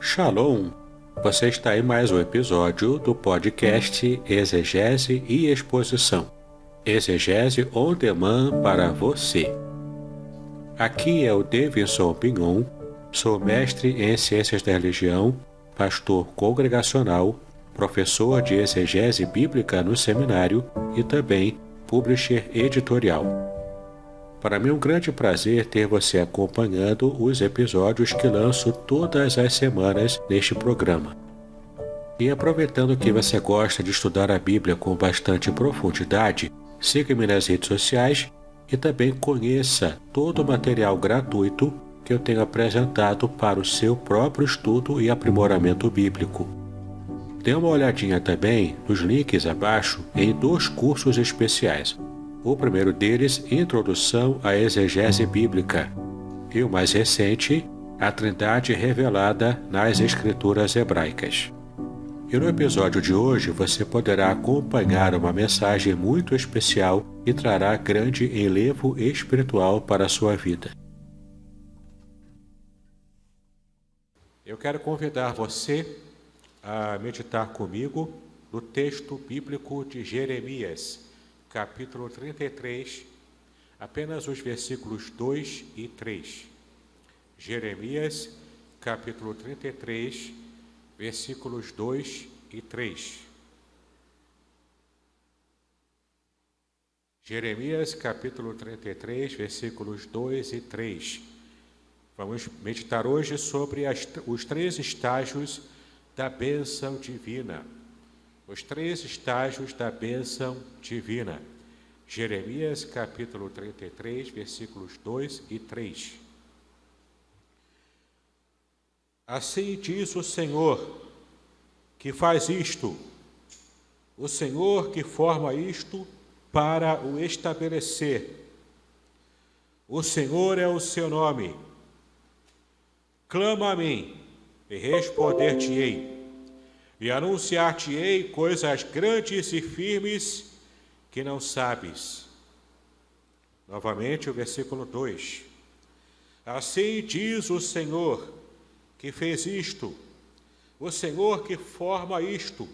Shalom! Você está em mais um episódio do podcast Exegese e Exposição. Exegese on demand para você. Aqui é o Davidson Pignon, sou mestre em Ciências da Religião, pastor congregacional, professor de exegese bíblica no seminário e também publisher editorial. Para mim é um grande prazer ter você acompanhando os episódios que lanço todas as semanas neste programa. E aproveitando que você gosta de estudar a Bíblia com bastante profundidade, siga-me nas redes sociais e também conheça todo o material gratuito que eu tenho apresentado para o seu próprio estudo e aprimoramento bíblico. Dê uma olhadinha também nos links abaixo em 2 cursos especiais. O primeiro deles, Introdução à Exegese Bíblica, e o mais recente, A Trindade Revelada nas Escrituras Hebraicas. E no episódio de hoje você poderá acompanhar uma mensagem muito especial e trará grande enlevo espiritual para a sua vida. Eu quero convidar você a meditar comigo no texto bíblico de Jeremias, capítulo 33, apenas os versículos 2 e 3. Jeremias, capítulo 33, versículos 2 e 3. Jeremias, capítulo 33, versículos 2 e 3. Vamos meditar hoje sobre os 3 estágios da bênção divina. Os 3 estágios da bênção divina. Jeremias, capítulo 33, versículos 2 e 3. Assim diz o Senhor, que faz isto, o Senhor que forma isto para o estabelecer. O Senhor é o seu nome. Clama a mim, e responder-te-ei. E anunciar-te-ei coisas grandes e firmes que não sabes. Novamente o versículo 2. Assim diz o Senhor que fez isto, o Senhor que forma isto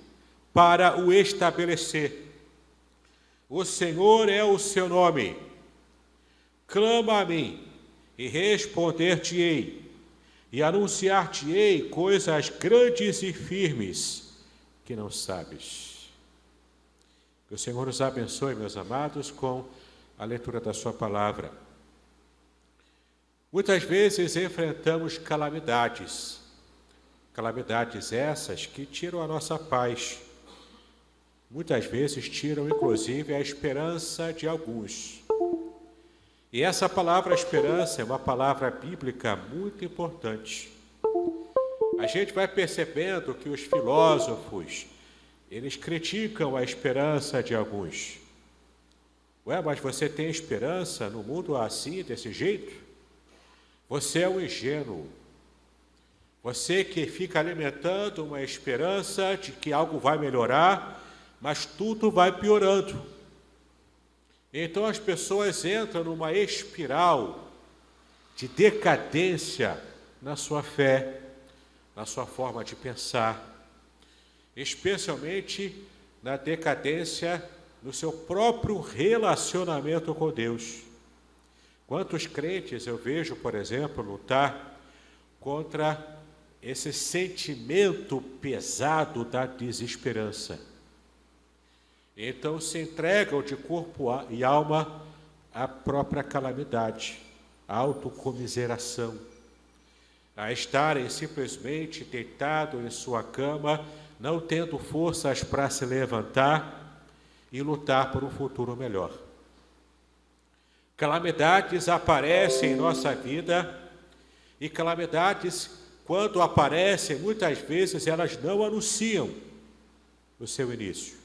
para o estabelecer. O Senhor é o seu nome. Clama a mim e responder-te-ei. E anunciar-te-ei coisas grandes e firmes que não sabes. Que o Senhor nos abençoe, meus amados, com a leitura da sua palavra. Muitas vezes enfrentamos calamidades essas que tiram a nossa paz. Muitas vezes tiram, inclusive, a esperança de alguns. E essa palavra esperança é uma palavra bíblica muito importante. A gente vai percebendo que os filósofos, eles criticam a esperança de alguns. Ué, mas você tem esperança no mundo assim, desse jeito? Você é um ingênuo. Você que fica alimentando uma esperança de que algo vai melhorar, mas tudo vai piorando. Então as pessoas entram numa espiral de decadência na sua fé, na sua forma de pensar, especialmente na decadência no seu próprio relacionamento com Deus. Quantos crentes eu vejo, por exemplo, lutar contra esse sentimento pesado da desesperança. Então se entregam de corpo e alma à própria calamidade, à autocomiseração, a estarem simplesmente deitados em sua cama, não tendo forças para se levantar e lutar por um futuro melhor. Calamidades aparecem em nossa vida e calamidades, quando aparecem, muitas vezes elas não anunciam o seu início.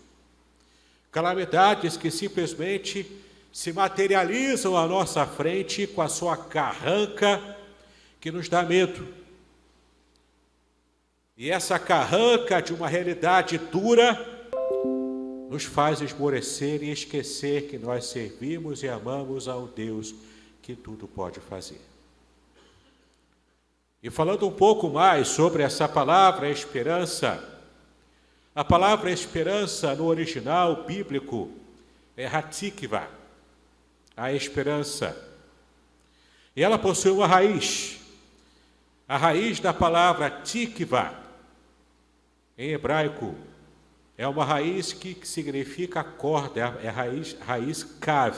Calamidades que simplesmente se materializam à nossa frente com a sua carranca que nos dá medo. E essa carranca de uma realidade dura nos faz esmorecer e esquecer que nós servimos e amamos ao Deus que tudo pode fazer. E falando um pouco mais sobre essa palavra esperança, a palavra esperança no original bíblico é hatikva, a esperança. E ela possui uma raiz. A raiz da palavra tikva, em hebraico, é uma raiz que significa corda, é a raiz kav,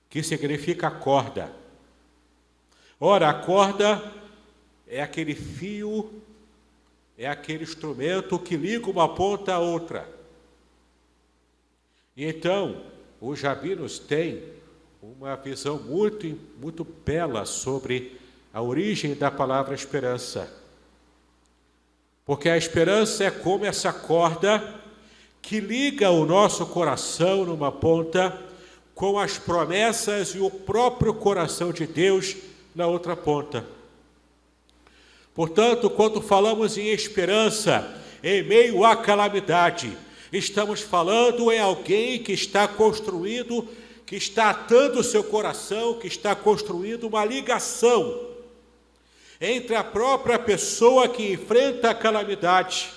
que significa corda. Ora, a corda é aquele fio, é aquele instrumento que liga uma ponta a outra. E então, os rabinos têm uma visão muito bela sobre a origem da palavra esperança. Porque a esperança é como essa corda que liga o nosso coração numa ponta com as promessas e o próprio coração de Deus na outra ponta. Portanto, quando falamos em esperança em meio à calamidade, estamos falando em alguém que está construindo, que está atando o seu coração, que está construindo uma ligação entre a própria pessoa que enfrenta a calamidade,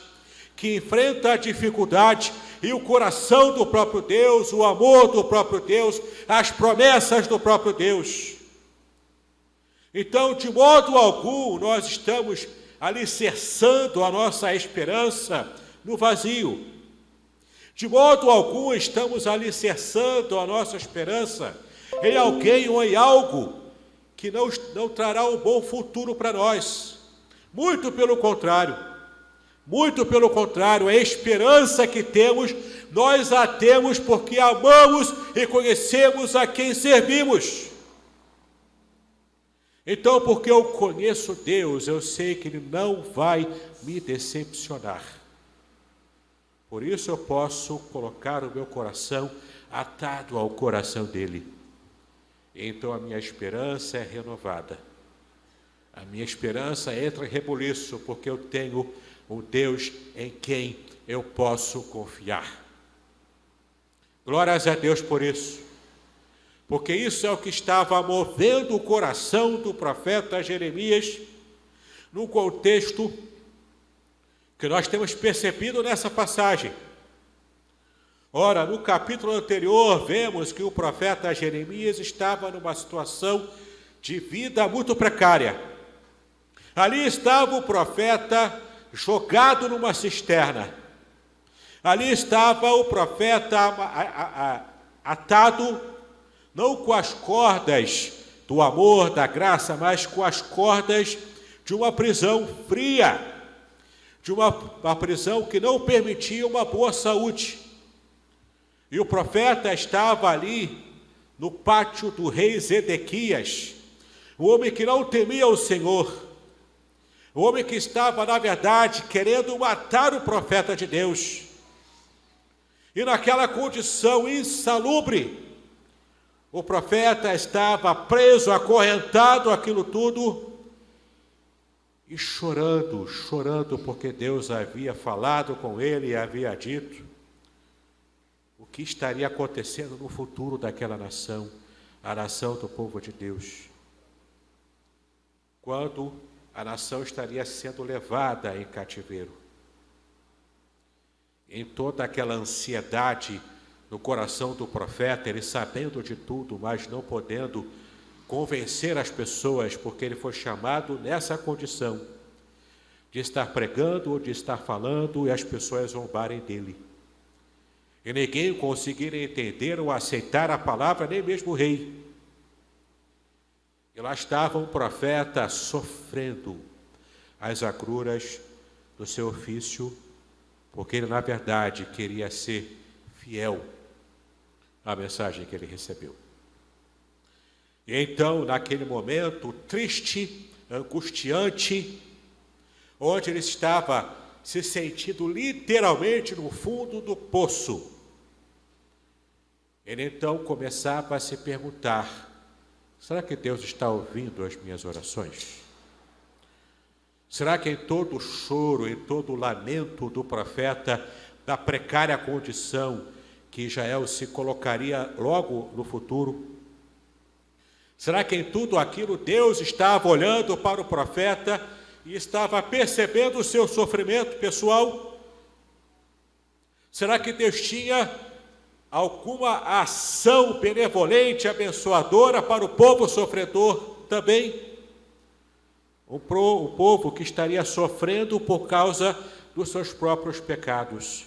que enfrenta a dificuldade, e o coração do próprio Deus, o amor do próprio Deus, as promessas do próprio Deus. Então, de modo algum, nós estamos alicerçando a nossa esperança no vazio. De modo algum, estamos alicerçando a nossa esperança em alguém ou em algo que não trará um bom futuro para nós. Muito pelo contrário, a esperança que temos, nós a temos porque amamos e conhecemos a quem servimos. Então, porque eu conheço Deus, eu sei que Ele não vai me decepcionar. Por isso eu posso colocar o meu coração atado ao coração dEle. Então a minha esperança é renovada. A minha esperança entra em rebuliço, porque eu tenho um Deus em quem eu posso confiar. Glórias a Deus por isso. Porque isso é o que estava movendo o coração do profeta Jeremias, num contexto que nós temos percebido nessa passagem. Ora, no capítulo anterior, vemos que o profeta Jeremias estava numa situação de vida muito precária. Ali estava o profeta jogado numa cisterna. Ali estava o profeta atado, não com as cordas do amor, da graça, mas com as cordas de uma prisão fria, de uma prisão que não permitia uma boa saúde. E o profeta estava ali no pátio do rei Zedequias, o homem que não temia o Senhor, o homem que estava, na verdade, querendo matar o profeta de Deus. E naquela condição insalubre, o profeta estava preso, acorrentado, aquilo tudo, e chorando, porque Deus havia falado com ele e havia dito o que estaria acontecendo no futuro daquela nação, a nação do povo de Deus. Quando a nação estaria sendo levada em cativeiro. Em toda aquela ansiedade no coração do profeta, ele sabendo de tudo, mas não podendo convencer as pessoas, porque ele foi chamado nessa condição de estar pregando ou de estar falando e as pessoas zombarem dele. E ninguém conseguiria entender ou aceitar a palavra, nem mesmo o rei. E lá estava um profeta sofrendo as agruras do seu ofício, porque ele, na verdade, queria ser fiel à mensagem que ele recebeu. E então, naquele momento triste, angustiante, onde ele estava se sentindo literalmente no fundo do poço, ele então começava a se perguntar: será que Deus está ouvindo as minhas orações? Será que em todo o choro, em todo o lamento do profeta, da precária condição que Israel se colocaria logo no futuro, Será que em tudo aquilo Deus estava olhando para o profeta e estava percebendo o seu sofrimento pessoal? Será que Deus tinha alguma ação benevolente, abençoadora para o povo sofredor também? O povo que estaria sofrendo por causa dos seus próprios pecados.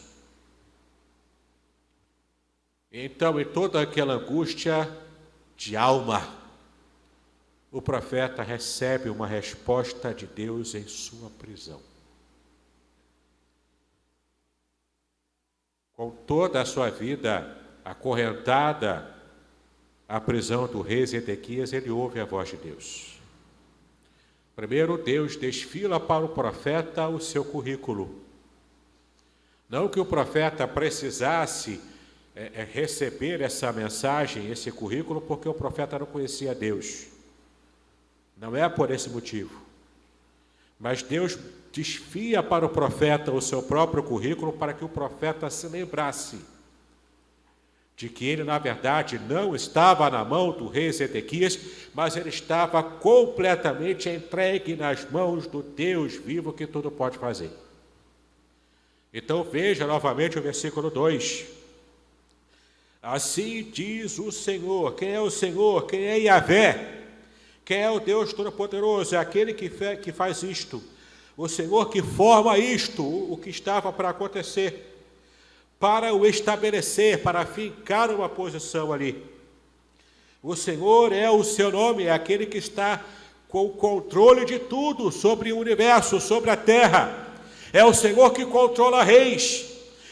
Então, em toda aquela angústia de alma, o profeta recebe uma resposta de Deus em sua prisão. Com toda a sua vida acorrentada à prisão do rei Zedequias, ele ouve a voz de Deus. Primeiro, Deus desfila para o profeta o seu currículo. Não que o profeta precisasse receber essa mensagem, esse currículo, porque o profeta não conhecia Deus. Não é por esse motivo. Mas Deus desfia para o profeta o seu próprio currículo para que o profeta se lembrasse de que ele, na verdade, não estava na mão do rei Zedequias, mas ele estava completamente entregue nas mãos do Deus vivo que tudo pode fazer. Então veja novamente o versículo 2. Assim diz o Senhor. Quem é o Senhor? Quem é Yahvé? Quem é o Deus Todo-Poderoso? É aquele que faz isto. O Senhor que forma isto, o que estava para acontecer, para o estabelecer, para fincar uma posição ali. O Senhor é o seu nome, é aquele que está com o controle de tudo, sobre o universo, sobre a terra. É o Senhor que controla reis.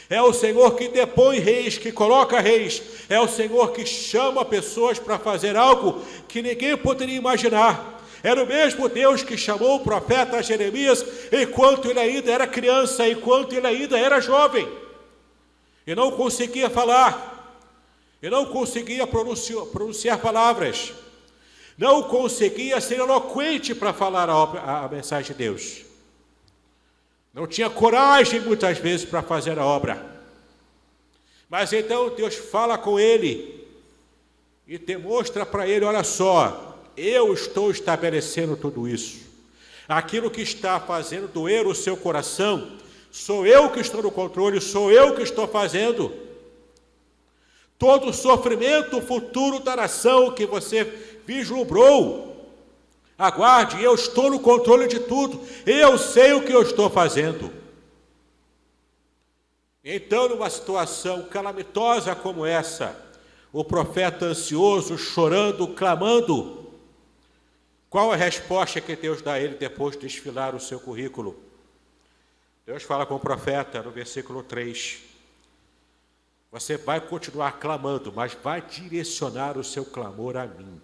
É o Senhor que depõe reis, que coloca reis. É o Senhor que chama pessoas para fazer algo que ninguém poderia imaginar. Era o mesmo Deus que chamou o profeta Jeremias enquanto ele ainda era criança, enquanto ele ainda era jovem. E não conseguia falar. E não conseguia pronunciar palavras. Não conseguia ser eloquente para falar a mensagem de Deus. Não tinha coragem, muitas vezes, para fazer a obra. Mas então Deus fala com ele e demonstra para ele, olha só, eu estou estabelecendo tudo isso. Aquilo que está fazendo doer o seu coração, sou eu que estou no controle, sou eu que estou fazendo. Todo o sofrimento futuro da nação que você vislumbrou, aguarde, eu estou no controle de tudo, eu sei o que eu estou fazendo. Então, numa situação calamitosa como essa, o profeta ansioso, chorando, clamando, qual a resposta que Deus dá a ele depois de desfilar o seu currículo? Deus fala com o profeta no versículo 3, você vai continuar clamando, mas vai direcionar o seu clamor a mim.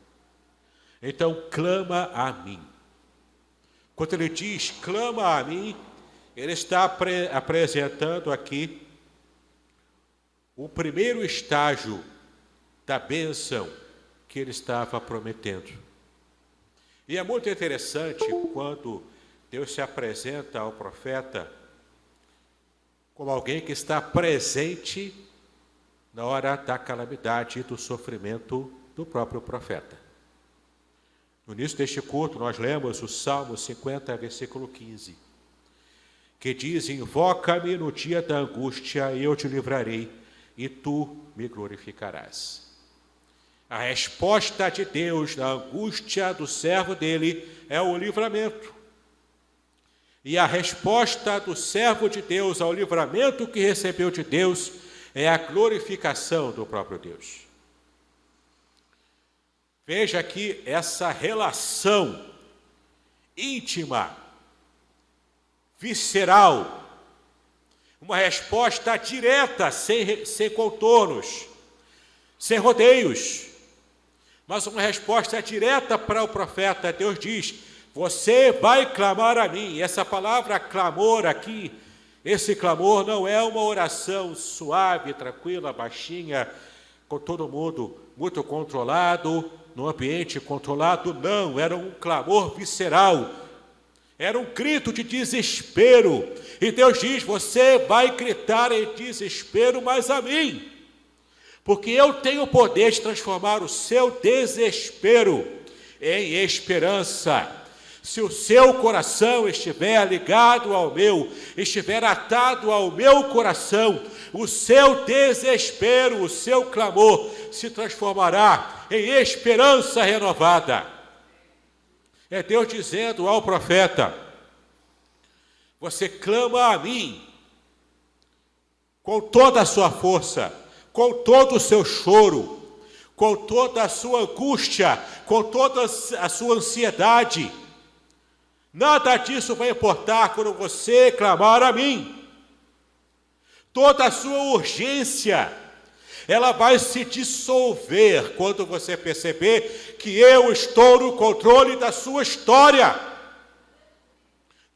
Então, clama a mim. Quando ele diz, clama a mim, ele está apresentando aqui o primeiro estágio da bênção que ele estava prometendo. E é muito interessante quando Deus se apresenta ao profeta como alguém que está presente na hora da calamidade e do sofrimento do próprio profeta. No início deste culto, nós lemos o Salmo 50, versículo 15, que diz, invoca-me no dia da angústia e eu te livrarei, e tu me glorificarás. A resposta de Deus na angústia do servo dele é o livramento. E a resposta do servo de Deus ao livramento que recebeu de Deus é a glorificação do próprio Deus. Veja aqui essa relação íntima, visceral, uma resposta direta, sem contornos, sem rodeios, mas uma resposta direta para o profeta. Deus diz, você vai clamar a mim. E essa palavra clamor aqui, esse clamor não é uma oração suave, tranquila, baixinha, com todo mundo muito controlado, no ambiente controlado, não, era um clamor visceral, era um grito de desespero, e Deus diz, você vai gritar em desespero, mas a mim, porque eu tenho o poder de transformar o seu desespero em esperança. Se o seu coração estiver ligado ao meu, estiver atado ao meu coração, o seu desespero, o seu clamor se transformará em esperança renovada. É Deus dizendo ao profeta: você clama a mim com toda a sua força, com todo o seu choro, com toda a sua angústia, com toda a sua ansiedade. Nada disso vai importar quando você clamar a mim. Toda a sua urgência, ela vai se dissolver quando você perceber que eu estou no controle da sua história.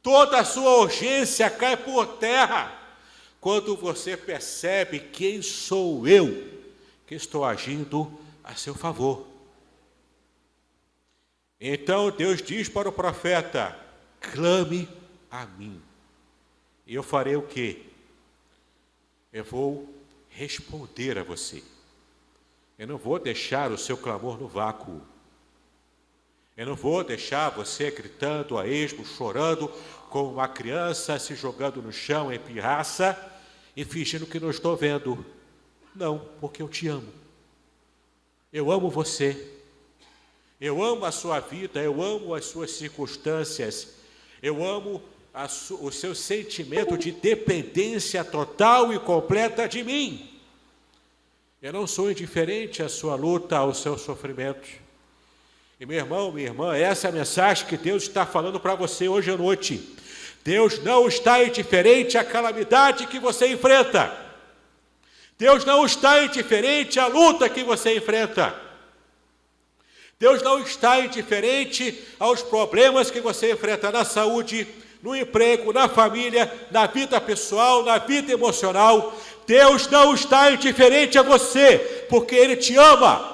Toda a sua urgência cai por terra quando você percebe quem sou eu que estou agindo a seu favor. Então Deus diz para o profeta: clame a mim. E eu farei o quê? Eu vou responder a você. Eu não vou deixar o seu clamor no vácuo. Eu não vou deixar você gritando a esmo, chorando, como uma criança se jogando no chão em pirraça e fingindo que não estou vendo. Não, porque eu te amo. Eu amo você. Eu amo a sua vida, eu amo as suas circunstâncias. Eu amo o seu sentimento de dependência total e completa de mim. Eu não sou indiferente à sua luta, ao seu sofrimento. E meu irmão, minha irmã, essa é a mensagem que Deus está falando para você hoje à noite. Deus não está indiferente à calamidade que você enfrenta. Deus não está indiferente à luta que você enfrenta. Deus não está indiferente aos problemas que você enfrenta na saúde, no emprego, na família, na vida pessoal, na vida emocional. Deus não está indiferente a você, porque Ele te ama.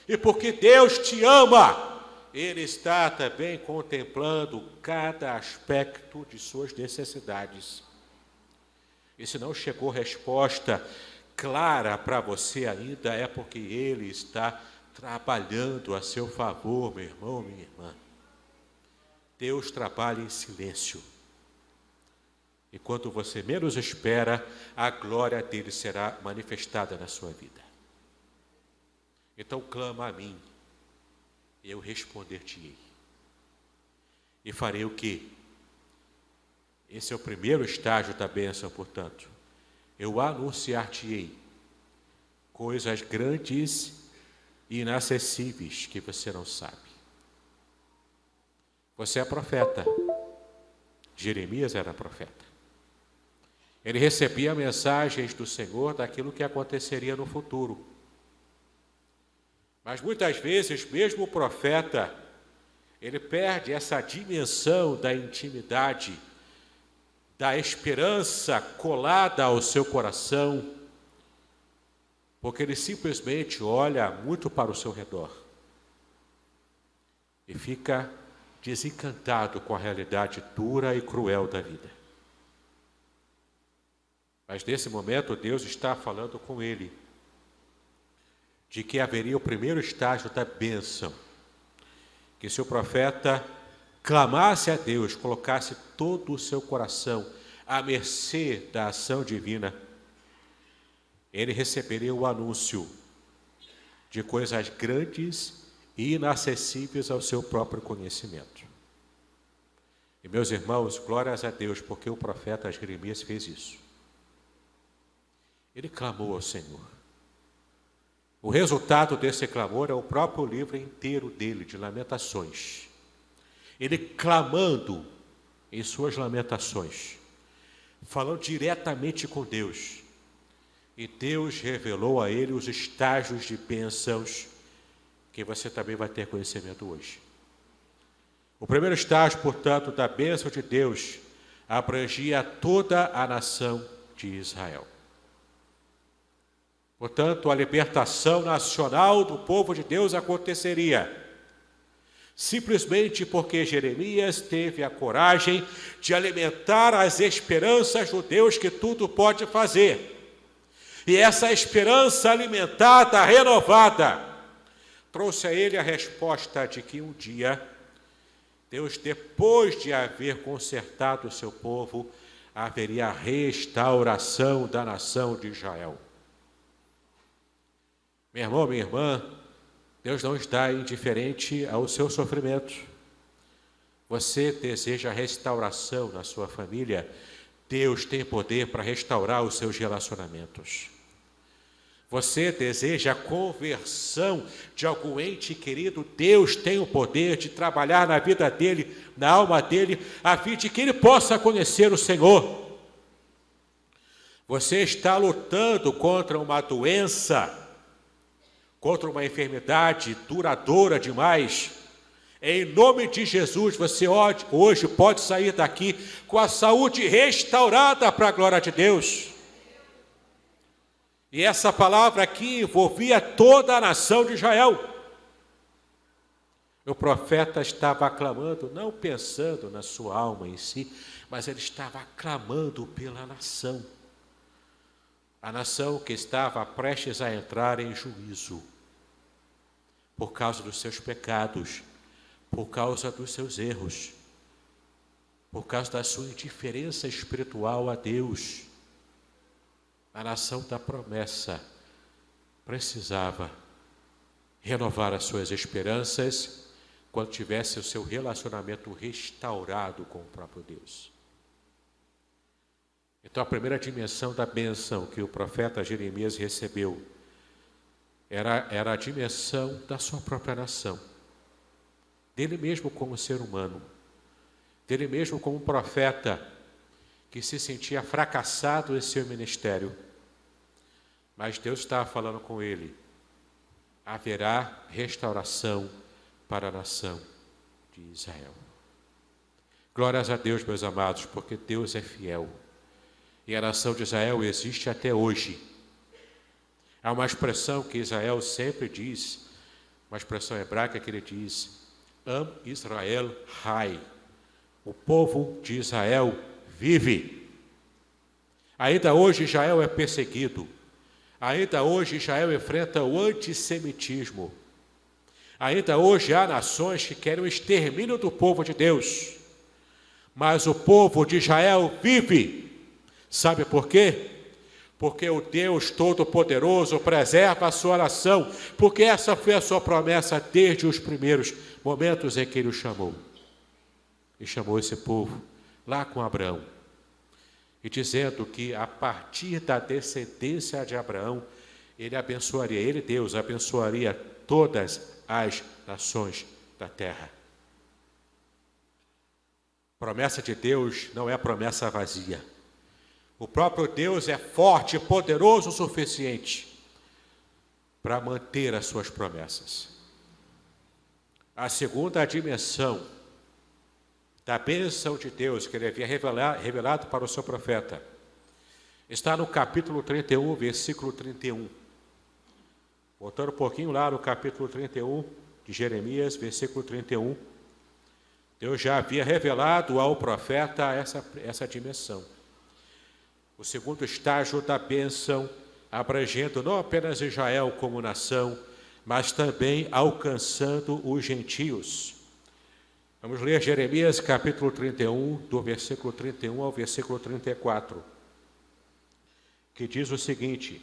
E porque Deus te ama, Ele está também contemplando cada aspecto de suas necessidades. E se não chegou resposta clara para você ainda, é porque Ele está trabalhando a seu favor, meu irmão, minha irmã. Deus trabalha em silêncio. E quando você menos espera, a glória dele será manifestada na sua vida. Então clama a mim, e eu responder-te-ei. E farei o quê? Esse é o primeiro estágio da bênção, portanto. Eu anunciar-te-ei coisas grandes e inacessíveis que você não sabe. Você é profeta. Jeremias era profeta. Ele recebia mensagens do Senhor daquilo que aconteceria no futuro. Mas muitas vezes, mesmo o profeta, ele perde essa dimensão da intimidade, da esperança colada ao seu coração, porque ele simplesmente olha muito para o seu redor e fica desencantado com a realidade dura e cruel da vida. Mas nesse momento Deus está falando com ele de que haveria o primeiro estágio da bênção, que se o profeta clamasse a Deus, colocasse todo o seu coração à mercê da ação divina, ele receberia o anúncio de coisas grandes e inacessíveis ao seu próprio conhecimento. E meus irmãos, glórias a Deus, porque o profeta Jeremias fez isso. Ele clamou ao Senhor. O resultado desse clamor é o próprio livro inteiro dele, de Lamentações. Ele clamando em suas lamentações, falando diretamente com Deus. E Deus revelou a ele os estágios de bênçãos que você também vai ter conhecimento hoje. O primeiro estágio, portanto, da bênção de Deus abrangia toda a nação de Israel. Portanto, a libertação nacional do povo de Deus aconteceria simplesmente porque Jeremias teve a coragem de alimentar as esperanças do Deus que tudo pode fazer. E essa esperança alimentada, renovada, trouxe a ele a resposta de que um dia, Deus, depois de haver consertado o seu povo, haveria a restauração da nação de Israel. Meu irmão, minha irmã, Deus não está indiferente ao seu sofrimento. Você deseja restauração na sua família? Deus tem poder para restaurar os seus relacionamentos. Você deseja a conversão de algum ente querido? Deus tem o poder de trabalhar na vida dele, na alma dele, a fim de que ele possa conhecer o Senhor. Você está lutando contra uma doença, contra uma enfermidade duradoura demais. Em nome de Jesus, você hoje pode sair daqui com a saúde restaurada para a glória de Deus. E essa palavra aqui envolvia toda a nação de Israel. O profeta estava aclamando, não pensando na sua alma em si, mas ele estava aclamando pela nação. A nação que estava prestes a entrar em juízo, por causa dos seus pecados, por causa dos seus erros, por causa da sua indiferença espiritual a Deus. A nação da promessa precisava renovar as suas esperanças quando tivesse o seu relacionamento restaurado com o próprio Deus. Então, a primeira dimensão da bênção que o profeta Jeremias recebeu era a dimensão da sua própria nação, dele mesmo como ser humano, dele mesmo como profeta, que se sentia fracassado em seu ministério. Mas Deus estava falando com ele. Haverá restauração para a nação de Israel. Glórias a Deus, meus amados, porque Deus é fiel. E a nação de Israel existe até hoje. Há uma expressão que Israel sempre diz, uma expressão hebraica que ele diz, Am Israel Hai. O povo de Israel vive. Ainda hoje Israel é perseguido. Ainda hoje Israel enfrenta o antissemitismo. Ainda hoje há nações que querem o extermínio do povo de Deus. Mas o povo de Israel vive. Sabe por quê? Porque o Deus Todo-Poderoso preserva a sua nação. Porque essa foi a sua promessa desde os primeiros momentos em que ele o chamou. E chamou esse povo lá com Abraão, e dizendo que a partir da descendência de Abraão, ele, Deus, abençoaria todas as nações da terra. Promessa de Deus não é promessa vazia. O próprio Deus é forte e poderoso o suficiente para manter as suas promessas. A segunda dimensão da bênção de Deus que ele havia revelado para o seu profeta, está no capítulo 31, versículo 31. Voltando um pouquinho lá no capítulo 31 de Jeremias, versículo 31, Deus já havia revelado ao profeta essa dimensão. O segundo estágio da bênção, abrangendo não apenas Israel como nação, mas também alcançando os gentios. Vamos ler Jeremias capítulo 31, do versículo 31 ao versículo 34, que diz o seguinte: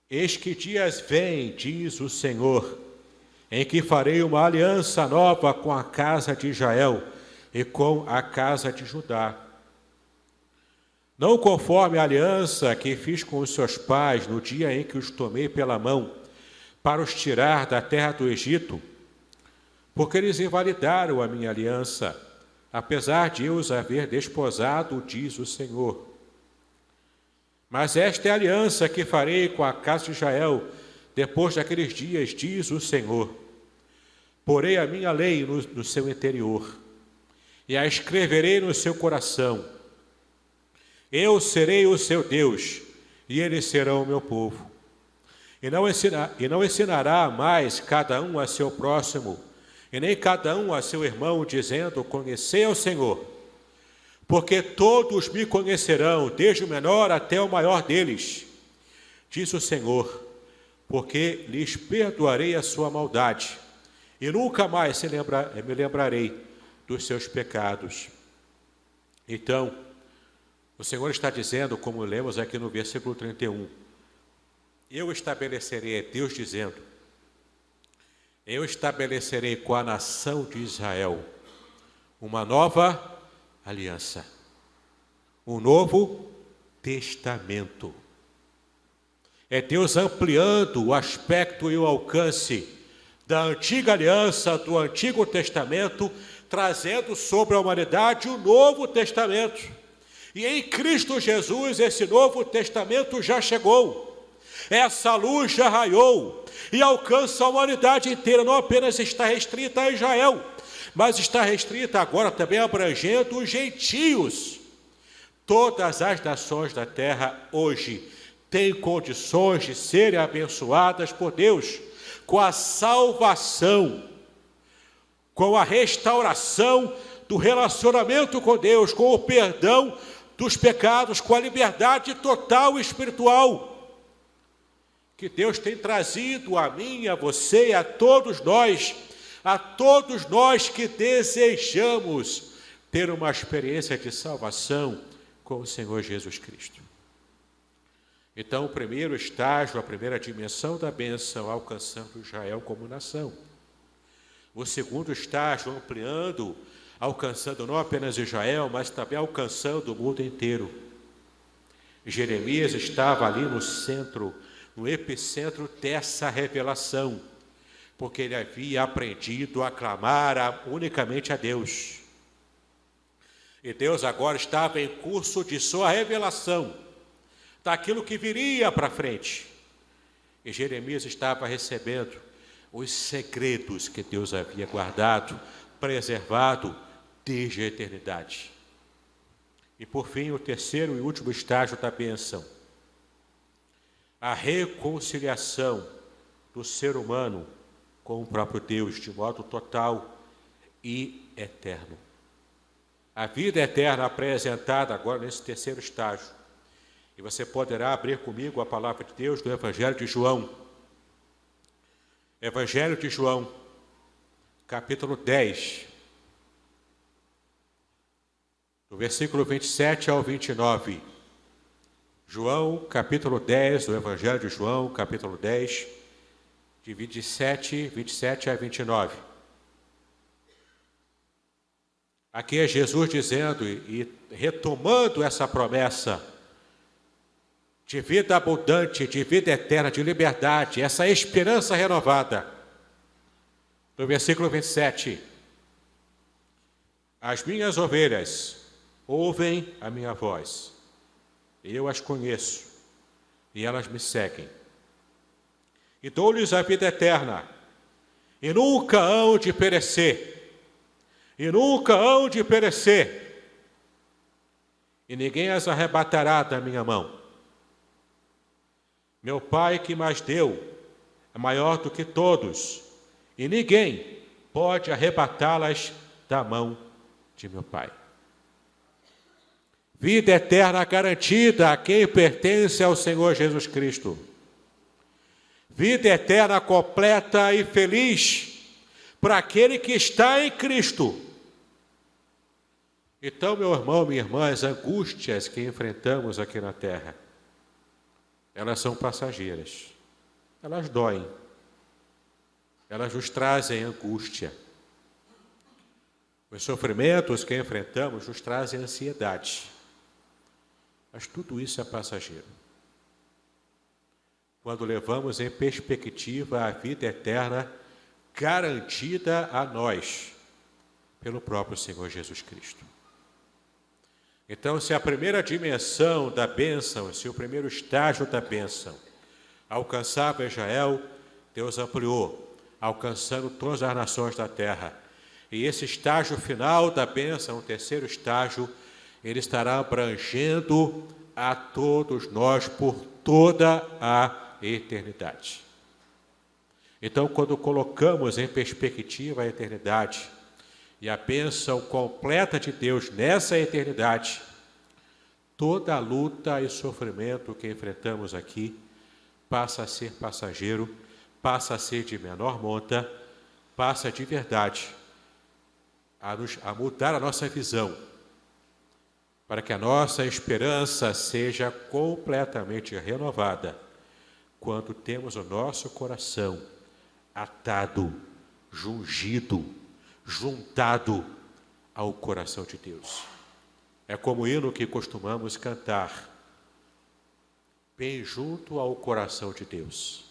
Eis que dias vêm, diz o Senhor, em que farei uma aliança nova com a casa de Israel e com a casa de Judá. Não conforme a aliança que fiz com os seus pais no dia em que os tomei pela mão, para os tirar da terra do Egito, porque eles invalidaram a minha aliança, apesar de eu os haver desposado, diz o Senhor. Mas esta é a aliança que farei com a casa de Israel, depois daqueles dias, diz o Senhor. Porei a minha lei no seu interior, e a escreverei no seu coração. Eu serei o seu Deus, e eles serão o meu povo. E não ensinará mais cada um a seu próximo, e nem cada um a seu irmão, dizendo, conhecei ao Senhor. Porque todos me conhecerão, desde o menor até o maior deles, diz o Senhor, porque lhes perdoarei a sua maldade, e nunca mais me lembrarei dos seus pecados. Então, o Senhor está dizendo, como lemos aqui no versículo 31, eu estabelecerei, é Deus dizendo, eu estabelecerei com a nação de Israel uma nova aliança, um novo testamento. É Deus ampliando o aspecto e o alcance da antiga aliança, do Antigo Testamento, trazendo sobre a humanidade o Novo Testamento. E em Cristo Jesus esse Novo Testamento já chegou. Essa luz já raiou e alcança a humanidade inteira, não apenas está restrita a Israel, mas está restrita agora também abrangendo os gentios. Todas as nações da terra hoje têm condições de serem abençoadas por Deus com a salvação, com a restauração do relacionamento com Deus, com o perdão dos pecados, com a liberdade total espiritual que Deus tem trazido a mim, a você e a todos nós que desejamos ter uma experiência de salvação com o Senhor Jesus Cristo. Então, o primeiro estágio, a primeira dimensão da bênção, alcançando Israel como nação. O segundo estágio, ampliando, alcançando não apenas Israel, mas também alcançando o mundo inteiro. Jeremias estava ali no centro, no epicentro dessa revelação, porque ele havia aprendido a clamar unicamente a Deus. E Deus agora estava em curso de sua revelação, daquilo que viria para frente. E Jeremias estava recebendo os segredos que Deus havia guardado, preservado desde a eternidade. E por fim, o terceiro e último estágio da bênção, a reconciliação do ser humano com o próprio Deus de modo total e eterno. A vida eterna apresentada agora nesse terceiro estágio. E você poderá abrir comigo a palavra de Deus do Evangelho de João. Evangelho de João, capítulo 10, do versículo 27 ao 29. João, capítulo 10, do Evangelho de João, capítulo 10, de 27 a 29. Aqui é Jesus dizendo e retomando essa promessa de vida abundante, de vida eterna, de liberdade, essa esperança renovada. No versículo 27, as minhas ovelhas ouvem a minha voz, eu as conheço, e elas me seguem. E dou-lhes a vida eterna, e nunca hão de perecer, e ninguém as arrebatará da minha mão. Meu Pai que mais deu é maior do que todos, e ninguém pode arrebatá-las da mão de meu Pai. Vida eterna garantida a quem pertence ao Senhor Jesus Cristo. Vida eterna completa e feliz para aquele que está em Cristo. Então, meu irmão, minha irmã, as angústias que enfrentamos aqui na terra, elas são passageiras, elas doem, elas nos trazem angústia. Os sofrimentos que enfrentamos nos trazem ansiedade, mas tudo isso é passageiro. Quando levamos em perspectiva a vida eterna garantida a nós pelo próprio Senhor Jesus Cristo. Então, se a primeira dimensão da bênção, se o primeiro estágio da bênção alcançava Israel, Deus ampliou, alcançando todas as nações da terra. E esse estágio final da bênção, o terceiro estágio, ele estará abrangendo a todos nós por toda a eternidade. Então, quando colocamos em perspectiva a eternidade, e a bênção completa de Deus nessa eternidade, toda a luta e sofrimento que enfrentamos aqui passa a ser passageiro, passa a ser de menor monta, passa de verdade a mudar a nossa visão, para que a nossa esperança seja completamente renovada quando temos o nosso coração atado, jungido, juntado ao coração de Deus. É como o hino que costumamos cantar: bem junto ao coração de Deus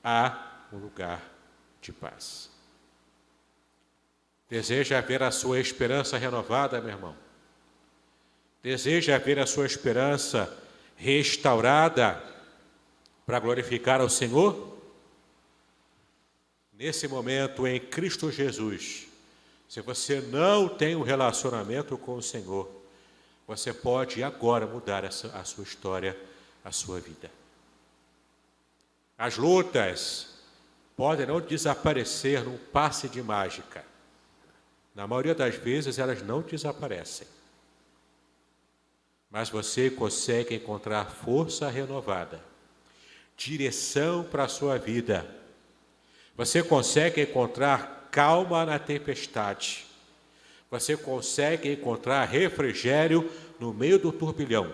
há um lugar de paz. Deseja ver a sua esperança renovada, meu irmão? Deseja ver a sua esperança restaurada para glorificar ao Senhor? Nesse momento, em Cristo Jesus, se você não tem um relacionamento com o Senhor, você pode agora mudar a sua história, a sua vida. As lutas podem não desaparecer num passe de mágica. Na maioria das vezes, elas não desaparecem. Mas você consegue encontrar força renovada, direção para a sua vida. Você consegue encontrar calma na tempestade. Você consegue encontrar refrigério no meio do turbilhão,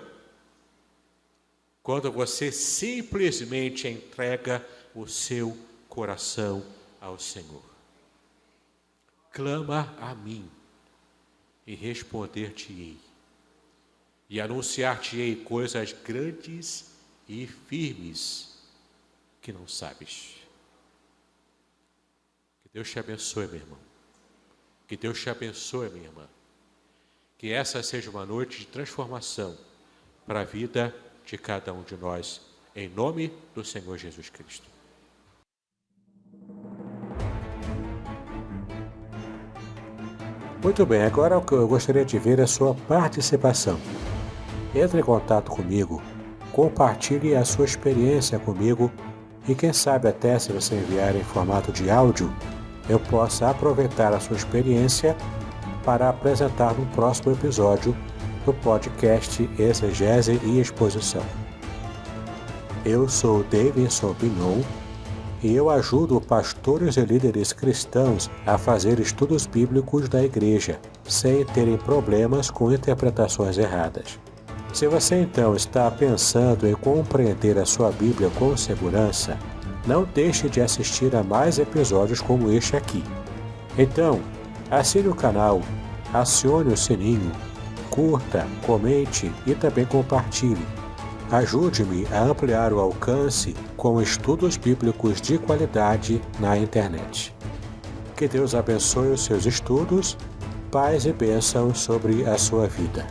quando você simplesmente entrega o seu coração ao Senhor. Clama a mim e responder-te-ei, e anunciar-te-ei coisas grandes e firmes que não sabes. Que Deus te abençoe, meu irmão. Que Deus te abençoe, minha irmã. Que essa seja uma noite de transformação para a vida de cada um de nós, em nome do Senhor Jesus Cristo. Muito bem, agora eu gostaria de ver a sua participação. Entre em contato comigo, compartilhe a sua experiência comigo e quem sabe até se você enviar em formato de áudio, eu possa aproveitar a sua experiência para apresentar no próximo episódio do podcast Exegese e Exposição. Eu sou Davidson Bignon e eu ajudo pastores e líderes cristãos a fazer estudos bíblicos da igreja, sem terem problemas com interpretações erradas. Se você então está pensando em compreender a sua Bíblia com segurança, não deixe de assistir a mais episódios como este aqui. Então, assine o canal, acione o sininho, curta, comente e também compartilhe. Ajude-me a ampliar o alcance com estudos bíblicos de qualidade na internet. Que Deus abençoe os seus estudos, paz e bênção sobre a sua vida.